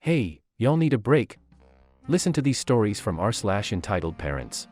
Hey, y'all need a break? Listen to these stories from r/EntitledParents.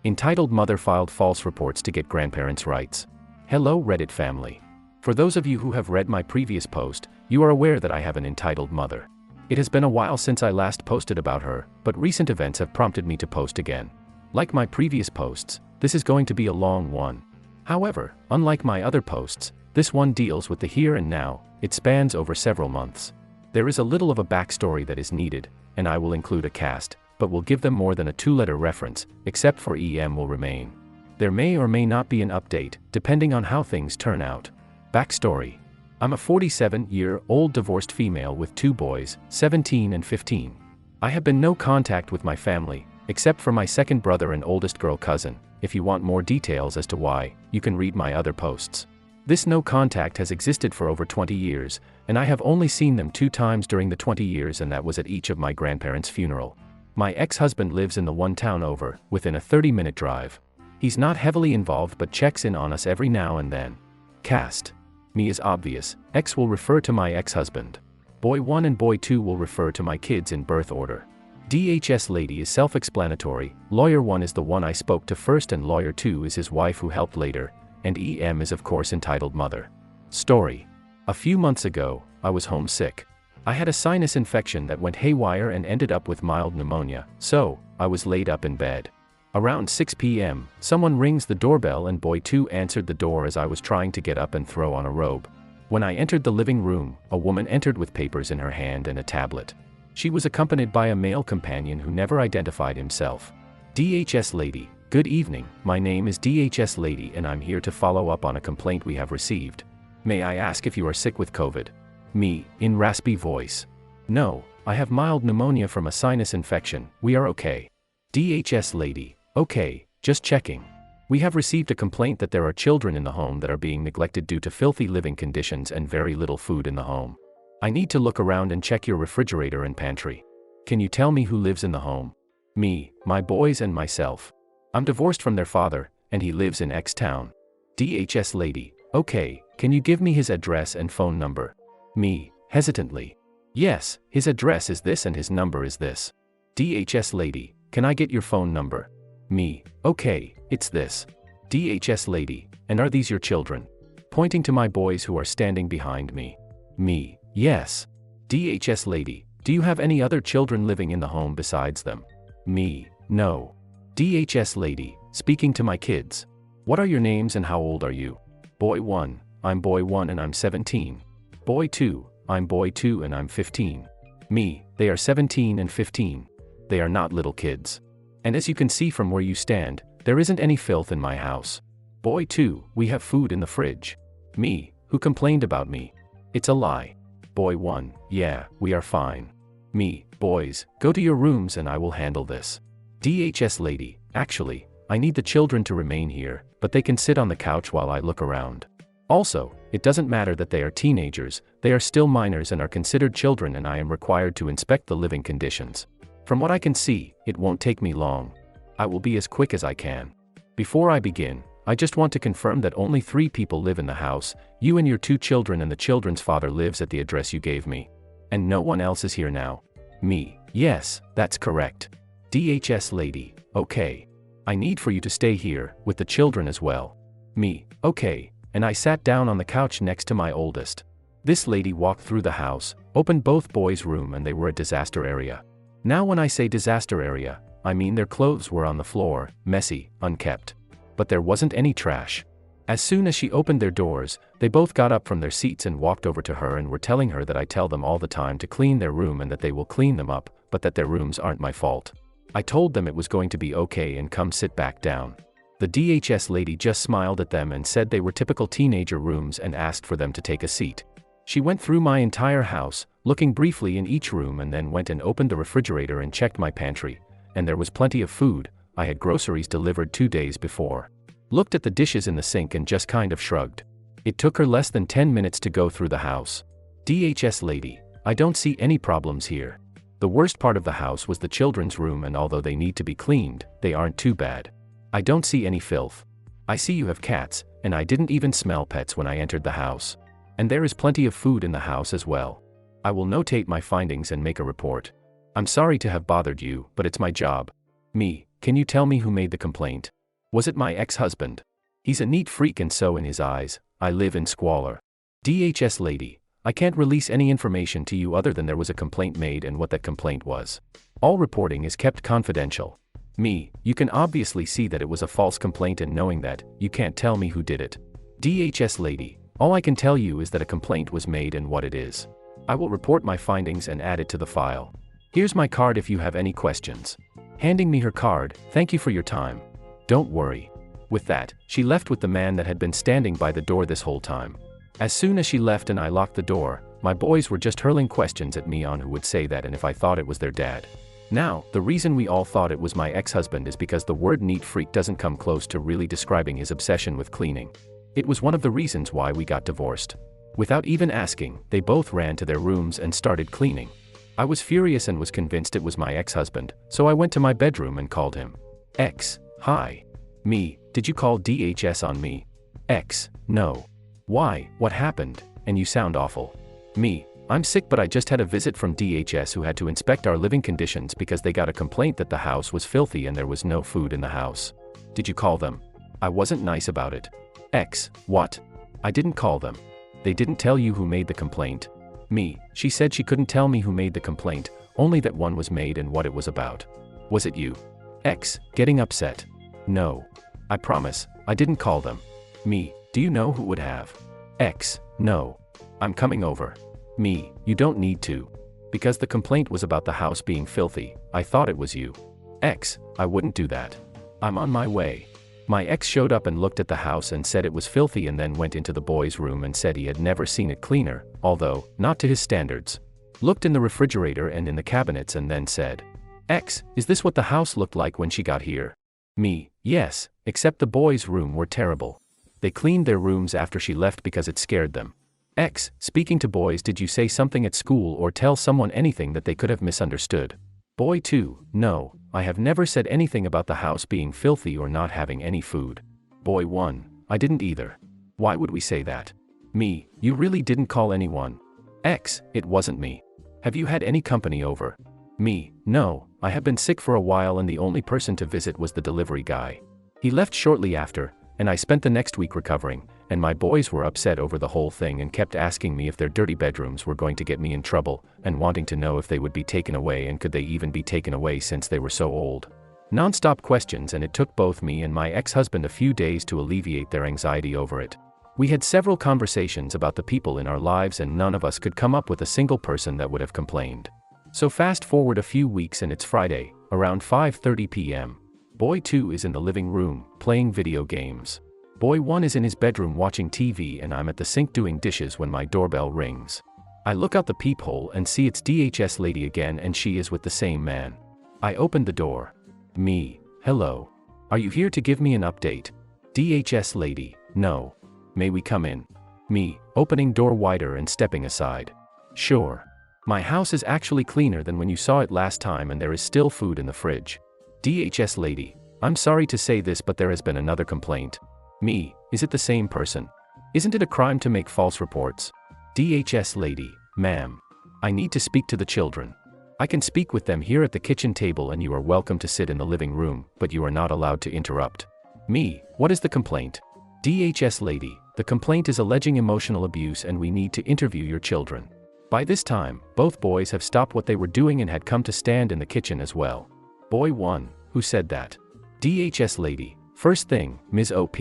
Entitled mother filed false reports to get grandparents' rights. Hello Reddit family. For those of you who have read my previous post, you are aware that I have an entitled mother. It has been a while since I last posted about her, but recent events have prompted me to post again. Like my previous posts, this is going to be a long one. However, unlike my other posts, this one deals with the here and now. It spans over several months. There is a little of a backstory that is needed, and I will include a cast, but will give them more than a 2-letter reference, except for EM will remain. There may or may not be an update, depending on how things turn out. Backstory. I'm a 47-year-old divorced female with 2 boys, 17 and 15. I have been no contact with my family, except for my second brother and oldest girl cousin. If you want more details as to why, you can read my other posts. This no contact has existed for over 20 years, and I have only seen them 2 times during the 20 years, and that was at each of my grandparents' funeral. My ex-husband lives in the one town over, within a 30-minute drive. He's not heavily involved but checks in on us every now and then. Cast. Me is obvious. Ex will refer to my ex-husband. Boy 1 and boy 2 will refer to my kids in birth order. DHS lady is self-explanatory. Lawyer 1 is the one I spoke to first and lawyer 2 is his wife who helped later, and EM is of course entitled mother. Story. A few months ago, I was homesick. I had a sinus infection that went haywire and ended up with mild pneumonia, so I was laid up in bed. Around 6 p.m., someone rings the doorbell and boy 2 answered the door as I was trying to get up and throw on a robe. When I entered the living room, a woman entered with papers in her hand and a tablet. She was accompanied by a male companion who never identified himself. DHS lady. Good evening, my name is DHS lady and I'm here to follow up on a complaint we have received. May I ask if you are sick with COVID? Me, in raspy voice. No, I have mild pneumonia from a sinus infection, we are okay. DHS lady. Okay, just checking. We have received a complaint that there are children in the home that are being neglected due to filthy living conditions and very little food in the home. I need to look around and check your refrigerator and pantry. Can you tell me who lives in the home? Me, my boys and myself. I'm divorced from their father, and he lives in X town. DHS lady. Okay, can you give me his address and phone number? Me, hesitantly. Yes, his address is this and his number is this. DHS lady. Can I get your phone number? Me, okay, it's this. DHS lady. And are these your children? Pointing to my boys who are standing behind me. Me, yes. DHS lady. Do you have any other children living in the home besides them? Me, no. DHS lady, speaking to my kids. What are your names and how old are you? Boy 1, I'm boy 1 and I'm 17. Boy 2, I'm boy 2 and I'm 15. Me, they are 17 and 15. They are not little kids. And as you can see from where you stand, there isn't any filth in my house. Boy 2, we have food in the fridge. Me, who complained about me? It's a lie. Boy 1, yeah, we are fine. Me, boys, go to your rooms and I will handle this. DHS lady, actually, I need the children to remain here, but they can sit on the couch while I look around. Also, it doesn't matter that they are teenagers, they are still minors and are considered children and I am required to inspect the living conditions. From what I can see, it won't take me long. I will be as quick as I can. Before I begin, I just want to confirm that only 3 people live in the house, you and your 2 children and the children's father lives at the address you gave me. And no one else is here now. Me, yes, that's correct. DHS lady, okay. I need for you to stay here, with the children as well. Me, okay, and I sat down on the couch next to my oldest. This lady walked through the house, opened both boys' room and they were a disaster area. Now when I say disaster area, I mean their clothes were on the floor, messy, unkept. But there wasn't any trash. As soon as she opened their doors, they both got up from their seats and walked over to her and were telling her that I tell them all the time to clean their room and that they will clean them up, but that their rooms aren't my fault. I told them it was going to be okay and come sit back down. The DHS lady just smiled at them and said they were typical teenager rooms and asked for them to take a seat. She went through my entire house, looking briefly in each room and then went and opened the refrigerator and checked my pantry, and there was plenty of food. I had groceries delivered 2 days before. Looked at the dishes in the sink and just kind of shrugged. It took her less than 10 minutes to go through the house. DHS lady, I don't see any problems here. The worst part of the house was the children's room and although they need to be cleaned, they aren't too bad. I don't see any filth. I see you have cats, and I didn't even smell pets when I entered the house. And there is plenty of food in the house as well. I will notate my findings and make a report. I'm sorry to have bothered you, but it's my job. Me, can you tell me who made the complaint? Was it my ex-husband? He's a neat freak and so in his eyes, I live in squalor. DHS lady, I can't release any information to you other than there was a complaint made and what that complaint was. All reporting is kept confidential. Me, you can obviously see that it was a false complaint and knowing that, you can't tell me who did it. DHS lady, all I can tell you is that a complaint was made and what it is. I will report my findings and add it to the file. Here's my card if you have any questions. Handing me her card, thank you for your time. Don't worry. With that, she left with the man that had been standing by the door this whole time. As soon as she left and I locked the door, my boys were just hurling questions at me on who would say that and if I thought it was their dad. Now, the reason we all thought it was my ex-husband is because the word neat freak doesn't come close to really describing his obsession with cleaning. It was one of the reasons why we got divorced. Without even asking, they both ran to their rooms and started cleaning. I was furious and was convinced it was my ex-husband, so I went to my bedroom and called him. X, hi. Me, did you call DHS on me? X, no. Why, what happened? And you sound awful. Me, I'm sick but I just had a visit from DHS who had to inspect our living conditions because they got a complaint that the house was filthy and there was no food in the house. Did you call them? I wasn't nice about it. X, what? I didn't call them. They didn't tell you who made the complaint? Me, she said she couldn't tell me who made the complaint, only that one was made and what it was about. Was it you? X, getting upset. No. I promise, I didn't call them. Me, do you know who would have? X, no. I'm coming over. Me, you don't need to. Because the complaint was about the house being filthy, I thought it was you. X, I wouldn't do that. I'm on my way. My ex showed up and looked at the house and said it was filthy and then went into the boys' room and said he had never seen it cleaner, although, not to his standards. Looked in the refrigerator and in the cabinets and then said, X, is this what the house looked like when she got here? Me, yes, except the boys' room were terrible. They cleaned their rooms after she left because it scared them. X, speaking to boys, did you say something at school or tell someone anything that they could have misunderstood? Boy 2, no, I have never said anything about the house being filthy or not having any food. Boy 1, I didn't either. Why would we say that? Me, you really didn't call anyone. X, it wasn't me. Have you had any company over? Me, no, I have been sick for a while and the only person to visit was the delivery guy. He left shortly after, and I spent the next week recovering, and my boys were upset over the whole thing and kept asking me if their dirty bedrooms were going to get me in trouble, and wanting to know if they would be taken away and could they even be taken away since they were so old. Non-stop questions, and it took both me and my ex-husband a few days to alleviate their anxiety over it. We had several conversations about the people in our lives and none of us could come up with a single person that would have complained. So fast forward a few weeks and it's Friday, around 5:30 p.m. Boy 2 is in the living room, playing video games. Boy 1 is in his bedroom watching TV and I'm at the sink doing dishes when my doorbell rings. I look out the peephole and see it's DHS lady again and she is with the same man. I opened the door. Me, hello. Are you here to give me an update? DHS lady, no. May we come in? Me, opening door wider and stepping aside. Sure. My house is actually cleaner than when you saw it last time and there is still food in the fridge. DHS lady, I'm sorry to say this but there has been another complaint. Me, is it the same person? Isn't it a crime to make false reports? DHS lady, ma'am. I need to speak to the children. I can speak with them here at the kitchen table and you are welcome to sit in the living room, but you are not allowed to interrupt. Me, what is the complaint? DHS lady, the complaint is alleging emotional abuse and we need to interview your children. By this time, both boys have stopped what they were doing and had come to stand in the kitchen as well. Boy 1, who said that? DHS lady, first thing, Ms. OP,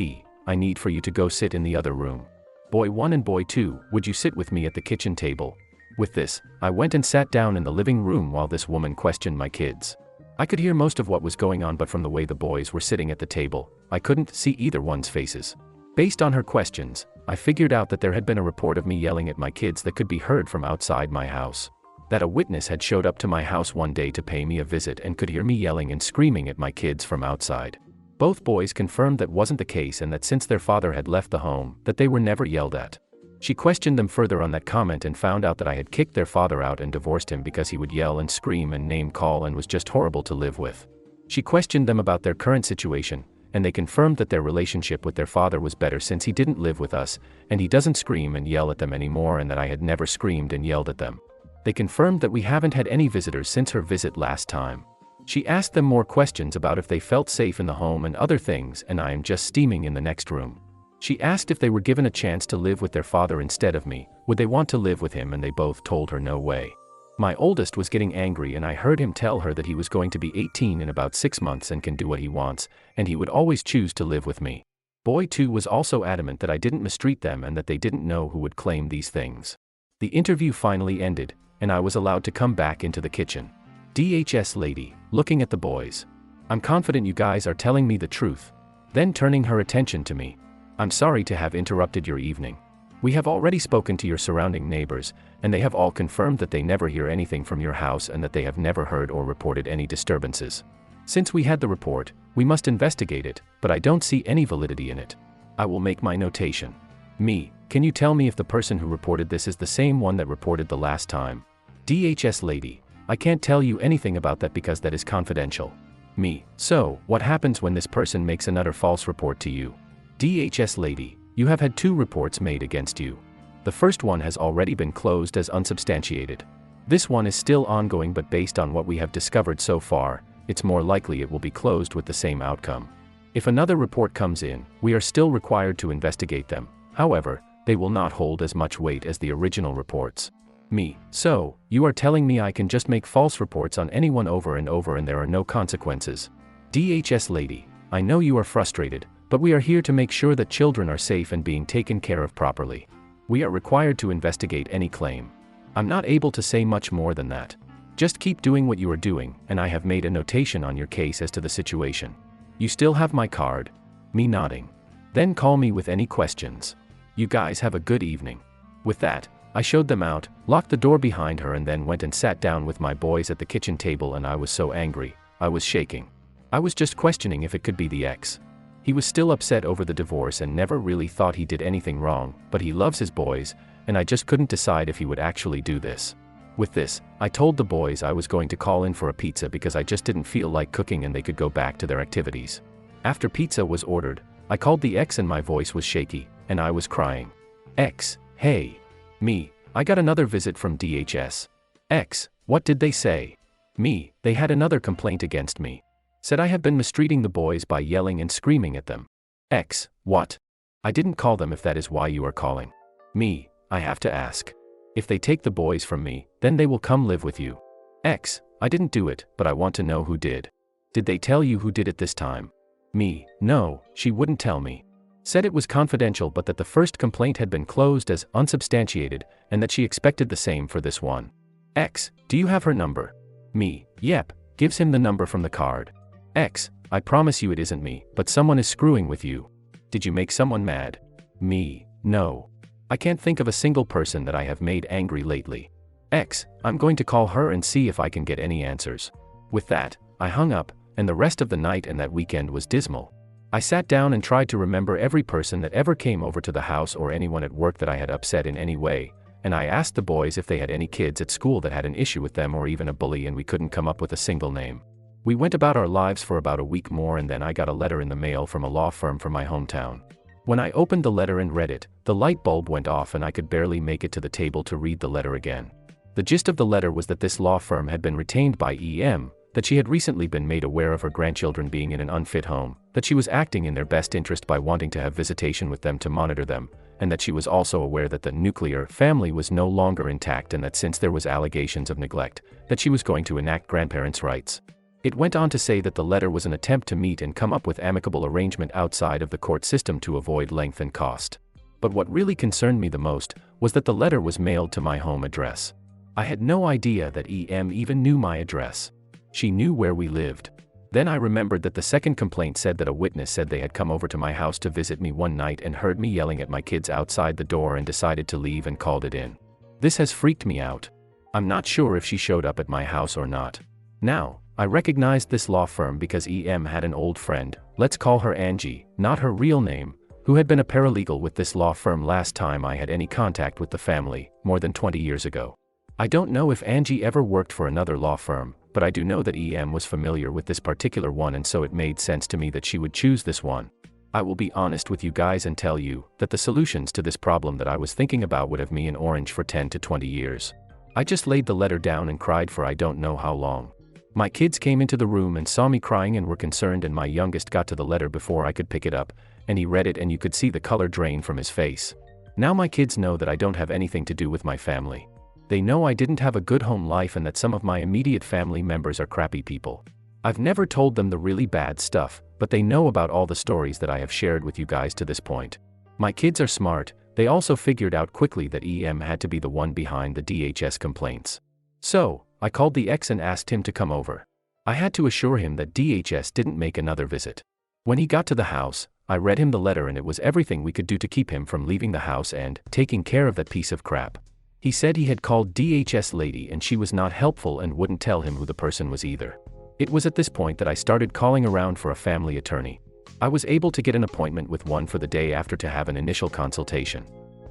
I need for you to go sit in the other room. Boy 1 and Boy 2, would you sit with me at the kitchen table? With this, I went and sat down in the living room while this woman questioned my kids. I could hear most of what was going on but from the way the boys were sitting at the table, I couldn't see either one's faces. Based on her questions, I figured out that there had been a report of me yelling at my kids that could be heard from outside my house. That a witness had showed up to my house one day to pay me a visit and could hear me yelling and screaming at my kids from outside. Both boys confirmed that wasn't the case and that since their father had left the home, that they were never yelled at. She questioned them further on that comment and found out that I had kicked their father out and divorced him because he would yell and scream and name call and was just horrible to live with. She questioned them about their current situation, and they confirmed that their relationship with their father was better since he didn't live with us, and he doesn't scream and yell at them anymore and that I had never screamed and yelled at them. They confirmed that we haven't had any visitors since her visit last time. She asked them more questions about if they felt safe in the home and other things, and I am just steaming in the next room. She asked if they were given a chance to live with their father instead of me, would they want to live with him, and they both told her no way. My oldest was getting angry, and I heard him tell her that he was going to be 18 in about 6 months and can do what he wants, and he would always choose to live with me. Boy 2 was also adamant that I didn't mistreat them and that they didn't know who would claim these things. The interview finally ended, and I was allowed to come back into the kitchen. DHS lady, looking at the boys. I'm confident you guys are telling me the truth. Then turning her attention to me. I'm sorry to have interrupted your evening. We have already spoken to your surrounding neighbors, and they have all confirmed that they never hear anything from your house and that they have never heard or reported any disturbances. Since we had the report, we must investigate it, but I don't see any validity in it. I will make my notation. Me, can you tell me if the person who reported this is the same one that reported the last time? DHS lady, I can't tell you anything about that because that is confidential. Me, so, what happens when this person makes another false report to you? DHS lady, you have had 2 reports made against you. The first one has already been closed as unsubstantiated. This one is still ongoing, but based on what we have discovered so far, it's more likely it will be closed with the same outcome. If another report comes in, we are still required to investigate them. However, they will not hold as much weight as the original reports. Me, so, you are telling me I can just make false reports on anyone over and over and there are no consequences? DHS lady, I know you are frustrated, but we are here to make sure that children are safe and being taken care of properly. We are required to investigate any claim. I'm not able to say much more than that. Just keep doing what you are doing, and I have made a notation on your case as to the situation. You still have my card? Me nodding. Then call me with any questions. You guys have a good evening. With that, I showed them out, locked the door behind her, and then went and sat down with my boys at the kitchen table, and I was so angry, I was shaking. I was just questioning if it could be the ex. He was still upset over the divorce and never really thought he did anything wrong, but he loves his boys, and I just couldn't decide if he would actually do this. With this, I told the boys I was going to call in for a pizza because I just didn't feel like cooking and they could go back to their activities. After pizza was ordered, I called the ex and my voice was shaky, and I was crying. Ex, hey. Me, I got another visit from DHS. Ex, what did they say? Me, they had another complaint against me. Said I have been mistreating the boys by yelling and screaming at them. Ex, what? I didn't call them if that is why you are calling. Me, I have to ask. If they take the boys from me, then they will come live with you. Ex, I didn't do it, but I want to know who did. Did they tell you who did it this time? Me, no, she wouldn't tell me. Said it was confidential, but that the first complaint had been closed as unsubstantiated, and that she expected the same for this one. Ex, do you have her number? Me, yep, gives him the number from the card. Ex, I promise you it isn't me, but someone is screwing with you. Did you make someone mad? Me, no. I can't think of a single person that I have made angry lately. Ex, I'm going to call her and see if I can get any answers. With that, I hung up, and the rest of the night and that weekend was dismal. I sat down and tried to remember every person that ever came over to the house or anyone at work that I had upset in any way, and I asked the boys if they had any kids at school that had an issue with them or even a bully, and we couldn't come up with a single name. We went about our lives for about a week more, and then I got a letter in the mail from a law firm from my hometown. When I opened the letter and read it, the light bulb went off and I could barely make it to the table to read the letter again. The gist of the letter was that this law firm had been retained by EM, that she had recently been made aware of her grandchildren being in an unfit home, that she was acting in their best interest by wanting to have visitation with them to monitor them, and that she was also aware that the nuclear family was no longer intact, and that since there was allegations of neglect, that she was going to enact grandparents' rights. It went on to say that the letter was an attempt to meet and come up with amicable arrangement outside of the court system to avoid length and cost. But what really concerned me the most was that the letter was mailed to my home address. I had no idea that EM even knew my address. She knew where we lived. Then I remembered that the second complaint said that a witness said they had come over to my house to visit me one night and heard me yelling at my kids outside the door and decided to leave and called it in. This has freaked me out. I'm not sure if she showed up at my house or not. Now, I recognized this law firm because EM had an old friend, let's call her Angie, not her real name, who had been a paralegal with this law firm last time I had any contact with the family, more than 20 years ago. I don't know if Angie ever worked for another law firm, but I do know that EM was familiar with this particular one, and so it made sense to me that she would choose this one. I will be honest with you guys and tell you that the solutions to this problem that I was thinking about would have me in orange for 10 to 20 years. I just laid the letter down and cried for I don't know how long. My kids came into the room and saw me crying and were concerned, and my youngest got to the letter before I could pick it up, and he read it and you could see the color drain from his face. Now my kids know that I don't have anything to do with my family. They know I didn't have a good home life and that some of my immediate family members are crappy people. I've never told them the really bad stuff, but they know about all the stories that I have shared with you guys to this point. My kids are smart. They also figured out quickly that EM had to be the one behind the DHS complaints. So, I called the ex and asked him to come over. I had to assure him that DHS didn't make another visit. When he got to the house, I read him the letter and it was everything we could do to keep him from leaving the house and taking care of that piece of crap. He said he had called DHS lady and she was not helpful and wouldn't tell him who the person was either. It was at this point that I started calling around for a family attorney. I was able to get an appointment with one for the day after to have an initial consultation.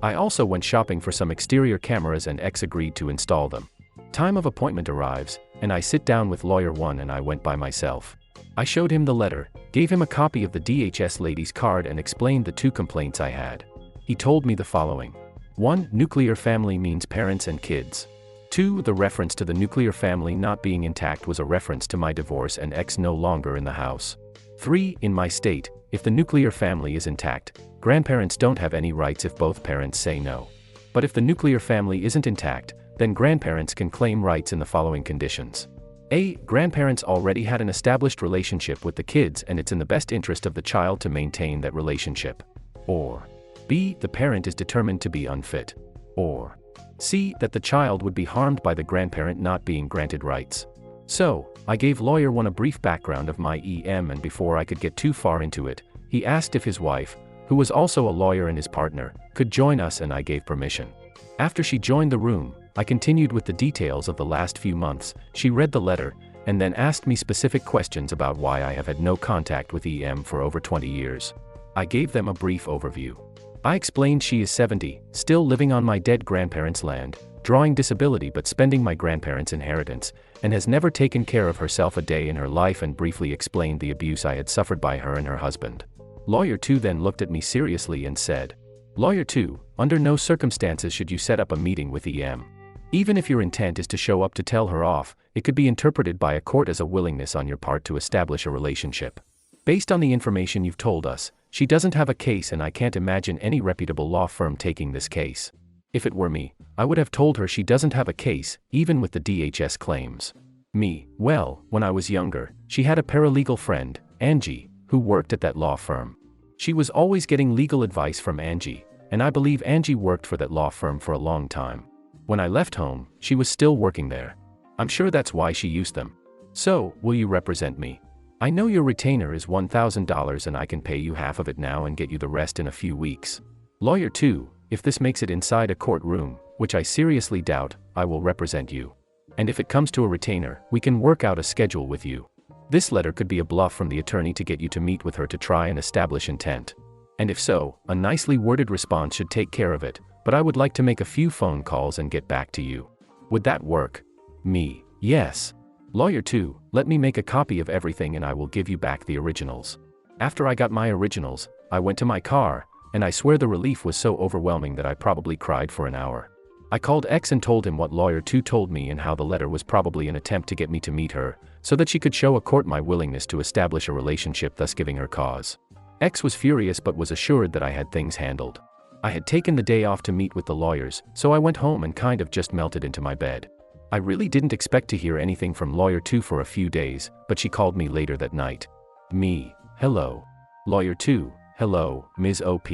I also went shopping for some exterior cameras and ex agreed to install them. Time of appointment arrives, and I sit down with lawyer 1 and I went by myself. I showed him the letter, gave him a copy of the DHS lady's card and explained the 2 complaints I had. He told me the following. 1. Nuclear family means parents and kids. 2. The reference to the nuclear family not being intact was a reference to my divorce and ex no longer in the house. 3. In my state, if the nuclear family is intact, grandparents don't have any rights if both parents say no. But if the nuclear family isn't intact, then grandparents can claim rights in the following conditions. A. Grandparents already had an established relationship with the kids and it's in the best interest of the child to maintain that relationship. Or B. The parent is determined to be unfit. Or C. That the child would be harmed by the grandparent not being granted rights. So, I gave lawyer 1 a brief background of my EM, and before I could get too far into it, he asked if his wife, who was also a lawyer and his partner, could join us, and I gave permission. After she joined the room, I continued with the details of the last few months. She read the letter, and then asked me specific questions about why I have had no contact with EM for over 20 years. I gave them a brief overview. I explained she is 70, still living on my dead grandparents' land, drawing disability but spending my grandparents' inheritance, and has never taken care of herself a day in her life, and briefly explained the abuse I had suffered by her and her husband. Lawyer 2 then looked at me seriously and said, Lawyer 2, under no circumstances should you set up a meeting with EM. Even if your intent is to show up to tell her off, it could be interpreted by a court as a willingness on your part to establish a relationship. Based on the information you've told us, she doesn't have a case, and I can't imagine any reputable law firm taking this case. If it were me, I would have told her she doesn't have a case, even with the DHS claims. Me, well, when I was younger, she had a paralegal friend, Angie, who worked at that law firm. She was always getting legal advice from Angie, and I believe Angie worked for that law firm for a long time. When I left home, she was still working there. I'm sure that's why she used them. So, will you represent me? I know your retainer is $1,000 and I can pay you half of it now and get you the rest in a few weeks. Lawyer 2, if this makes it inside a courtroom, which I seriously doubt, I will represent you. And if it comes to a retainer, we can work out a schedule with you. This letter could be a bluff from the attorney to get you to meet with her to try and establish intent. And if so, a nicely worded response should take care of it, but I would like to make a few phone calls and get back to you. Would that work? Me, yes. Lawyer 2, let me make a copy of everything and I will give you back the originals. After I got my originals, I went to my car, and I swear the relief was so overwhelming that I probably cried for an hour. I called X and told him what Lawyer 2 told me and how the letter was probably an attempt to get me to meet her, so that she could show a court my willingness to establish a relationship, thus giving her cause. X was furious but was assured that I had things handled. I had taken the day off to meet with the lawyers, so I went home and kind of just melted into my bed. I really didn't expect to hear anything from Lawyer 2 for a few days, but she called me later that night. Me, hello. Lawyer 2, hello, Ms. OP.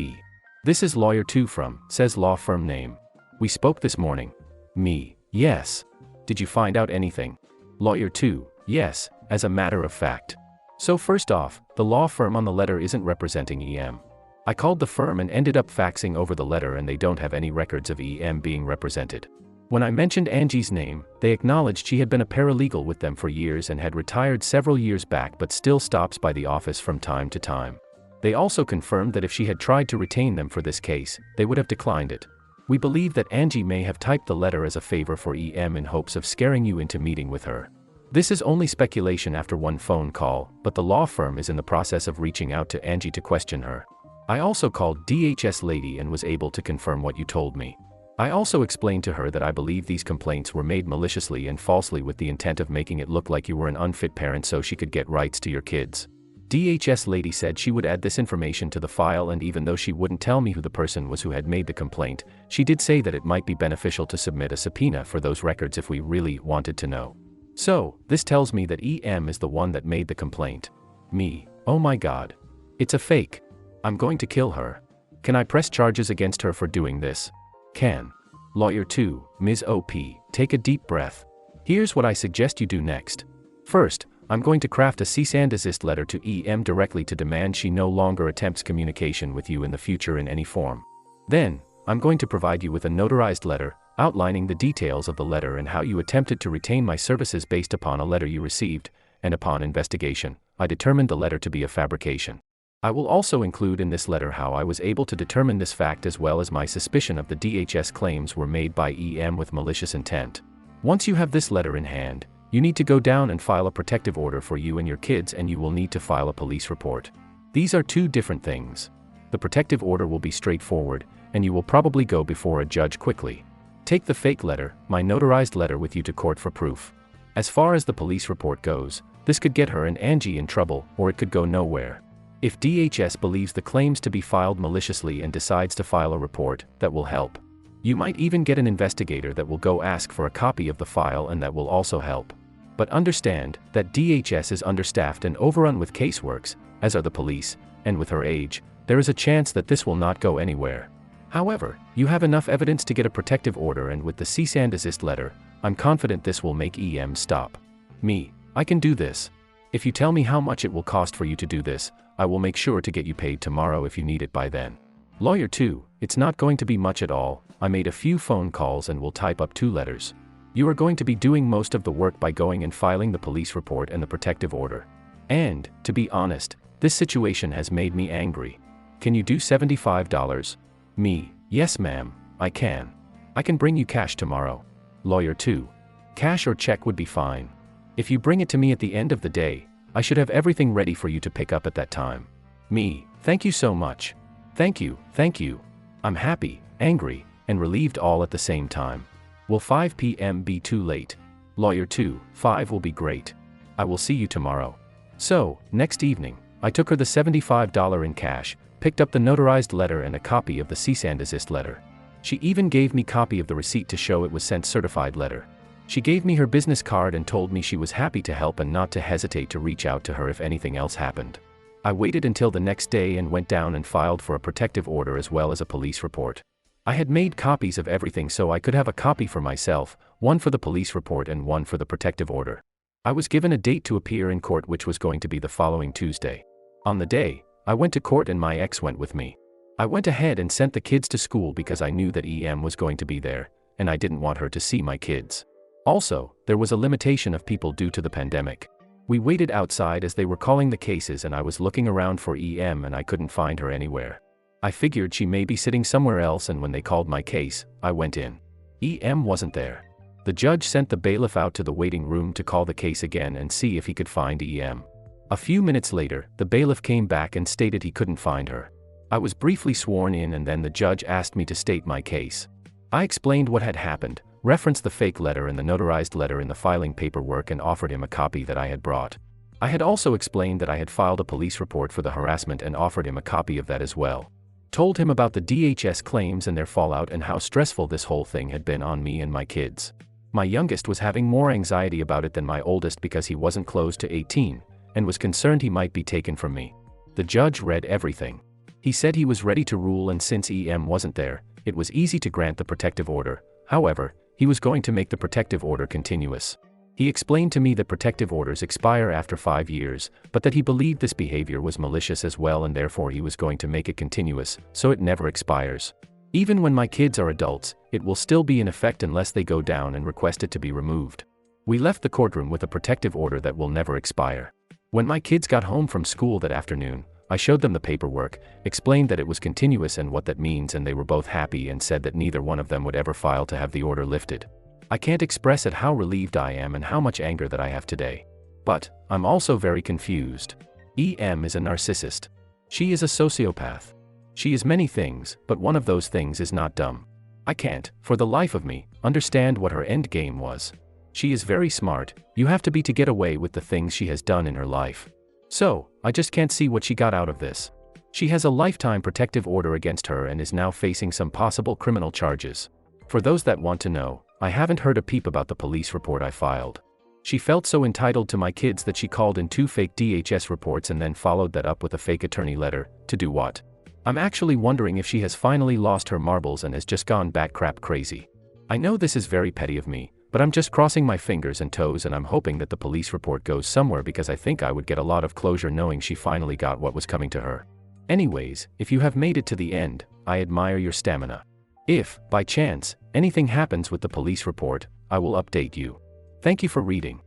This is Lawyer 2 from, says law firm name. We spoke this morning. Me, yes. Did you find out anything? Lawyer 2, yes, as a matter of fact. So first off, the law firm on the letter isn't representing EM. I called the firm and ended up faxing over the letter and they don't have any records of EM being represented. When I mentioned Angie's name, they acknowledged she had been a paralegal with them for years and had retired several years back but still stops by the office from time to time. They also confirmed that if she had tried to retain them for this case, they would have declined it. We believe that Angie may have typed the letter as a favor for EM in hopes of scaring you into meeting with her. This is only speculation after one phone call, but the law firm is in the process of reaching out to Angie to question her. I also called DHS lady and was able to confirm what you told me. I also explained to her that I believe these complaints were made maliciously and falsely with the intent of making it look like you were an unfit parent so she could get rights to your kids. DHS lady said she would add this information to the file, and even though she wouldn't tell me who the person was who had made the complaint, she did say that it might be beneficial to submit a subpoena for those records if we really wanted to know. So, this tells me that EM is the one that made the complaint. Me, oh my god. It's a fake. I'm going to kill her. Can I press charges against her for doing this? Can. Lawyer 2, Ms. OP, take a deep breath. Here's what I suggest you do next. First, I'm going to craft a cease and desist letter to EM directly to demand she no longer attempts communication with you in the future in any form. Then, I'm going to provide you with a notarized letter, outlining the details of the letter and how you attempted to retain my services based upon a letter you received, and upon investigation, I determined the letter to be a fabrication. I will also include in this letter how I was able to determine this fact as well as my suspicion of the DHS claims were made by EM with malicious intent. Once you have this letter in hand, you need to go down and file a protective order for you and your kids, and you will need to file a police report. These are two different things. The protective order will be straightforward, and you will probably go before a judge quickly. Take the fake letter, my notarized letter, with you to court for proof. As far as the police report goes, this could get her and Angie in trouble, or it could go nowhere. If DHS believes the claims to be filed maliciously and decides to file a report, that will help. You might even get an investigator that will go ask for a copy of the file, and that will also help. But understand that DHS is understaffed and overrun with caseworks, as are the police, and with her age, there is a chance that this will not go anywhere. However, you have enough evidence to get a protective order, and with the cease and desist letter, I'm confident this will make EM stop. Me, I can do this. If you tell me how much it will cost for you to do this, I will make sure to get you paid tomorrow if you need it by then. Lawyer 2, it's not going to be much at all. I made a few phone calls and will type up 2 letters. You are going to be doing most of the work by going and filing the police report and the protective order. And, to be honest, this situation has made me angry. Can you do $75? Me, yes ma'am, I can. I can bring you cash tomorrow. Lawyer 2, cash or check would be fine. If you bring it to me at the end of the day, I should have everything ready for you to pick up at that time. Me, thank you so much. Thank you, thank you. I'm happy, angry, and relieved all at the same time. Will 5 p.m. be too late? Lawyer 2, 5 will be great. I will see you tomorrow. So, next evening, I took her the $75 in cash, picked up the notarized letter and a copy of the cease and desist letter. She even gave me copy of the receipt to show it was sent certified letter. She gave me her business card and told me she was happy to help and not to hesitate to reach out to her if anything else happened. I waited until the next day and went down and filed for a protective order as well as a police report. I had made copies of everything so I could have a copy for myself, one for the police report and one for the protective order. I was given a date to appear in court, which was going to be the following Tuesday. On the day, I went to court and my ex went with me. I went ahead and sent the kids to school because I knew that EM was going to be there, and I didn't want her to see my kids. Also, there was a limitation of people due to the pandemic. We waited outside as they were calling the cases, and I was looking around for EM and I couldn't find her anywhere. I figured she may be sitting somewhere else, and when they called my case, I went in. EM wasn't there. The judge sent the bailiff out to the waiting room to call the case again and see if he could find EM. A few minutes later, the bailiff came back and stated he couldn't find her. I was briefly sworn in, and then the judge asked me to state my case. I explained what had happened, referenced the fake letter and the notarized letter in the filing paperwork, and offered him a copy that I had brought. I had also explained that I had filed a police report for the harassment and offered him a copy of that as well. Told him about the DHS claims and their fallout and how stressful this whole thing had been on me and my kids. My youngest was having more anxiety about it than my oldest because he wasn't close to 18, and was concerned he might be taken from me. The judge read everything. He said he was ready to rule, and since EM wasn't there, it was easy to grant the protective order. However, he was going to make the protective order continuous. He explained to me that protective orders expire after 5 years, but that he believed this behavior was malicious as well, and therefore he was going to make it continuous, so it never expires. Even when my kids are adults, it will still be in effect unless they go down and request it to be removed. We left the courtroom with a protective order that will never expire. When my kids got home from school that afternoon, I showed them the paperwork, explained that it was continuous and what that means, and they were both happy and said that neither one of them would ever file to have the order lifted. I can't express it how relieved I am and how much anger that I have today. But, I'm also very confused. EM is a narcissist. She is a sociopath. She is many things, but one of those things is not dumb. I can't, for the life of me, understand what her end game was. She is very smart, you have to be to get away with the things she has done in her life. So, I just can't see what she got out of this. She has a lifetime protective order against her and is now facing some possible criminal charges. For those that want to know, I haven't heard a peep about the police report I filed. She felt so entitled to my kids that she called in 2 fake DHS reports and then followed that up with a fake attorney letter. To do what? I'm actually wondering if she has finally lost her marbles and has just gone batcrap crazy. I know this is very petty of me, but I'm just crossing my fingers and toes and I'm hoping that the police report goes somewhere because I think I would get a lot of closure knowing she finally got what was coming to her. Anyways, if you have made it to the end, I admire your stamina. If, by chance, anything happens with the police report, I will update you. Thank you for reading.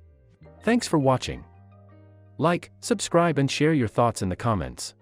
Thanks for watching. Like, subscribe and share your thoughts in the comments.